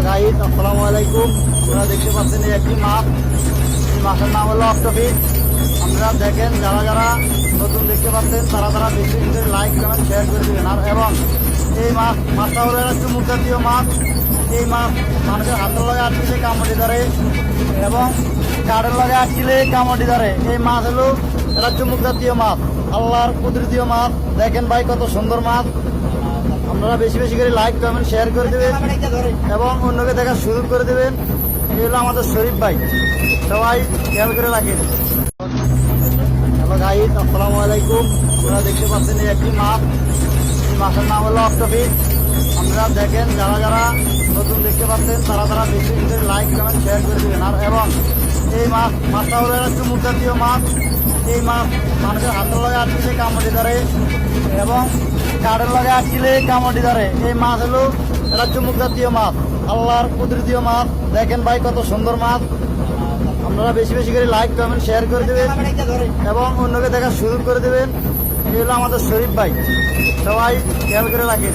Guys, আসসালামু আলাইকুম। আপনারা দেখতে পাচ্ছেন এই একটি মাছ, এই মাছের নাম হলো অক্টোপিস। আপনারা দেখেন, যারা যারা নতুন দেখতে পাচ্ছেন তারা বেশি বেশি লাইক কমেন্ট শেয়ার করে দেবেন। আর এবং এই মাছটা হলো একটা চুমুক জাতীয় মাছ। এই মাছ মানুষের হাতের লগে আটকিলে কামড়ি ধরে এবং কাঠের লগে আটকিলে কামড়ি ধরে। এই মাছ হলো এটা চুমুক জাতীয় মাছ, আল্লাহর কুদরতীয় মাছ। দেখেন ভাই, কত সুন্দর মাছ। আপনারা বেশি বেশি করে লাইক কমেন্ট শেয়ার করে দেবেন এবং অন্যকে দেখার সুযোগ করে দেবেন। এই হলো আমাদের শরীফ ভাই, সবাই খেয়াল করে রাখেন। হ্যালো গাইস, আসসালামু আলাইকুম। আপনারা দেখতে পাচ্ছেন এই একটি মাছ, এই মাছের নাম হলো অক্টোপিস। আপনারা দেখেন, যারা যারা নতুন দেখতে পাচ্ছেন তারা বেশি বেশি করে লাইক কমেন্ট শেয়ার করে দেবেন। আর এবং এই মাছটা হলো একটা চুমুক জাতীয় মাছ। এই মাছ মানুষের হাতের লগে আটকিলে কামড়ি ধরে এবং কাঠের লগে আটকিলে কামড়ি ধরে। এই মাছ হলো এটা চুমুক জাতীয় মাছ, আল্লাহর কুদরতীয় মাছ। দেখেন ভাই, কত সুন্দর মাছ। আপনারা বেশি বেশি করে লাইক কমেন্ট শেয়ার করে দেবেন এবং অন্যকে দেখার সুযোগ করে দেবেন। এই হলো আমাদের শরীফ ভাই, সবাই খেয়াল করে রাখেন।